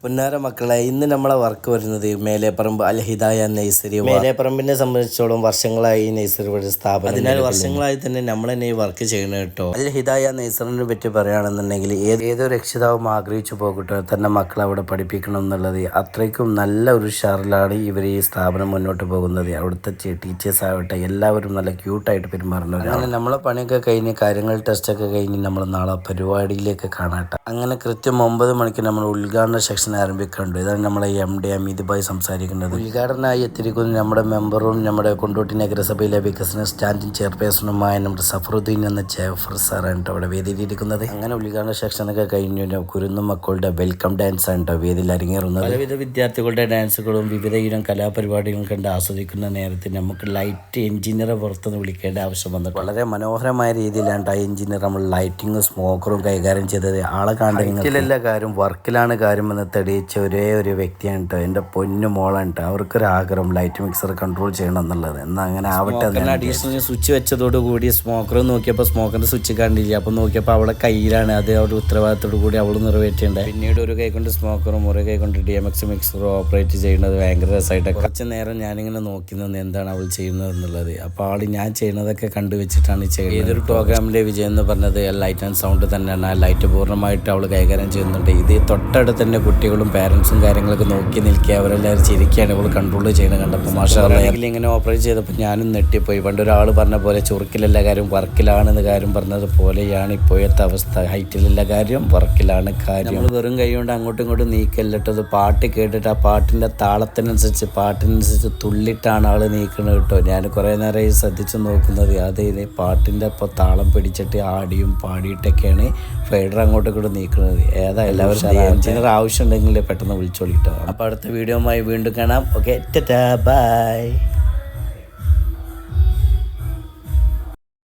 പുന്നാര മക്കളെ, ഇന്ന് നമ്മളെ വർക്ക് വരുന്നത് മേലേപ്പറമ്പ് അൽ ഹിദായ നഴ്സറി. മേലേപ്പറമ്പിനെ സംബന്ധിച്ചോളം വർഷങ്ങളായി ഈ നഴ്സറി ഒരു സ്ഥാപനം, അതിനാൽ വർഷങ്ങളായി തന്നെ നമ്മൾ തന്നെ ഈ വർക്ക് ചെയ്യണം കേട്ടോ. അൽ ഹിദായ നഴ്സറിനെ പറ്റി പറയുകയാണെന്നുണ്ടെങ്കിൽ ഏതൊരു രക്ഷിതാവും ആഗ്രഹിച്ചു പോകട്ടെ തന്റെ മക്കളെ അവിടെ പഠിപ്പിക്കണം എന്നുള്ളത്. അത്രയ്ക്കും നല്ല ഒരു ഷാറിലാണ് ഇവർ ഈ സ്ഥാപനം മുന്നോട്ട് പോകുന്നത്. അവിടുത്തെ ടീച്ചേഴ്സ് ആവട്ടെ എല്ലാവരും നല്ല ക്യൂട്ടായിട്ട് പെരുമാറുന്നവർ. അങ്ങനെ നമ്മളെ പണിയൊക്കെ കഴിഞ്ഞ് കാര്യങ്ങൾ ടെസ്റ്റൊക്കെ കഴിഞ്ഞ് നമ്മൾ നാളെ പരിപാടിയിലേക്ക് കാണാട്ടെ. അങ്ങനെ കൃത്യം 9 മണിക്ക് നമ്മൾ ഉദ്ഘാടന സെക്ഷൻ ആരംഭിക്കുന്നുണ്ട്. ഇതാണ് നമ്മളെ MD അമീത് ഭായ് സംസാരിക്കുന്നത്. ഉദ്ഘാടനമായി എത്തിയിരിക്കുന്ന നമ്മുടെ മെമ്പറും നമ്മുടെ കൊണ്ടോട്ടി നഗരസഭയിലെ വികസന സ്റ്റാൻഡിംഗ് ചെയർപേഴ്സണുമായ നമ്മുടെ സഫറുദ്ദീൻ എന്ന ജാഫർ സാറാണ് അവിടെ വേദിയിലിരിക്കുന്നത്. അങ്ങനെ ഉദ്ഘാടന സെക്ഷനൊക്കെ കഴിഞ്ഞു കുരുന്നു മക്കളുടെ വെൽക്കം ഡാൻസ് ആണ് വേദിയിൽ അരങ്ങേറുന്നത്. പലവിധ വിദ്യാർത്ഥികളുടെ ഡാൻസുകളും വിവിധ ഇനം കലാപരിപാടികളും കണ്ട് ആസ്വദിക്കുന്ന നേരത്തിൽ നമുക്ക് ലൈറ്റ് എഞ്ചിനീയറെ പുറത്തുനിന്ന് വിളിക്കേണ്ട ആവശ്യം വന്നു. വളരെ മനോഹരമായ രീതിയിലാണ് ആ എഞ്ചിനീയർ നമ്മൾ ലൈറ്റിങ്ങും സ്മോക്കറും കൈകാര്യം ചെയ്തത്. ആളെ കാണുന്നില്ല കാര്യം വർക്കിലാണ് കാര്യമെന്ന് തെളിയിച്ച ഒരേ ഒരു വ്യക്തിയാണ് കേട്ടോ. എൻ്റെ പൊന്നു മോളാണ് കേട്ടോ. അവർക്കൊരാഗ്രഹം ലൈറ്റ് മിക്സർ കൺട്രോൾ ചെയ്യണം എന്നുള്ളത്. എന്നാൽ അങ്ങനെ ആവട്ടെ. അഡീഷണൽ സ്വിച്ച് വെച്ചതോടുകൂടി സ്മോക്കർ നോക്കിയപ്പോൾ സ്മോക്കറിൻ്റെ സ്വിച്ച് കണ്ടില്ല. അപ്പോൾ നോക്കിയപ്പോൾ അവളെ കയ്യിലാണ് അത്. അവരുടെ ഉത്തരവാദിത്തോടു കൂടി അവൾ നിറവേറ്റേണ്ടത്. പിന്നീട് ഒരു കൈ കൊണ്ട് സ്മോക്കറും ഒരു കൈ കൊണ്ട് DMX മിക്സറും ഓപ്പറേറ്റ് ചെയ്യുന്നത് ഭയങ്കര രസമായിട്ട് കുറച്ച് നേരം ഞാനിങ്ങനെ നോക്കി നിന്ന് എന്താണ് അവൾ ചെയ്യുന്നത് എന്നുള്ളത്. അപ്പോൾ ആൾ ഞാൻ ചെയ്യുന്നതൊക്കെ കണ്ടുവച്ചിട്ടാണ് ചെയ്യുന്നത്. ഏതൊരു പ്രോഗ്രാമിലെ വിജയം എന്ന് പറഞ്ഞത് ലൈറ്റ് ആൻഡ് സൗണ്ട് തന്നെയാണ്. ആ ലൈറ്റ് പൂർണ്ണമായിട്ട് അവൾ കൈകാര്യം ചെയ്യുന്നുണ്ട്. ഇത് തൊട്ടടുത്ത് തന്നെ കുട്ടികളും പാരൻസും കാര്യങ്ങളൊക്കെ നോക്കി നിൽക്കുക. അവരെല്ലാവരും ചിരിക്കുകയാണ് ഇവൾ കൺട്രോൾ ചെയ്യണം കണ്ടപ്പോൾ. മാഷാഅല്ലാഹ് ഇങ്ങനെ ഓപ്പറേറ്റ് ചെയ്തപ്പോൾ ഞാനും നെട്ടിപ്പോയി. പണ്ടൊരാൾ പറഞ്ഞ പോലെ ചുറുക്കിലെല്ലാ കാര്യം വർക്കിലാണെന്ന് കാര്യം പറഞ്ഞത് പോലെയാണ് ഇപ്പോഴത്തെ അവസ്ഥ. ഹൈറ്റിലെല്ലാ കാര്യം വർക്കിലാണ് കാര്യം. നമ്മൾ വെറും കൈ കൊണ്ട് അങ്ങോട്ടും ഇങ്ങോട്ടും നീക്കല്ലിട്ടത്. പാട്ട് കേട്ടിട്ട് ആ പാട്ടിൻ്റെ പാട്ടിനനുസരിച്ച് തുള്ളിട്ടാണ് ആൾ നീക്കുന്നത് കേട്ടോ. ഞാൻ കുറേ നേരമായി ശ്രദ്ധിച്ച് നോക്കുന്നത്. അതേ പാട്ടിൻ്റെ ഇപ്പോൾ താളം പിടിച്ചിട്ട് ആടിയും പാടിയിട്ടൊക്കെയാണ് ഫൈഡർ അങ്ങോട്ടും ഇങ്ങോട്ടും നീക്കുന്നത്. ഏതാ എല്ലാവരും എഞ്ചിനീയർ ആവശ്യം ഉണ്ടെങ്കിൽ പെട്ടെന്ന് വിളിച്ചോളിട്ടോ. അപ്പോൾ അടുത്ത വീഡിയോയുമായി വീണ്ടും കാണാം. Okay, ta-ta, by.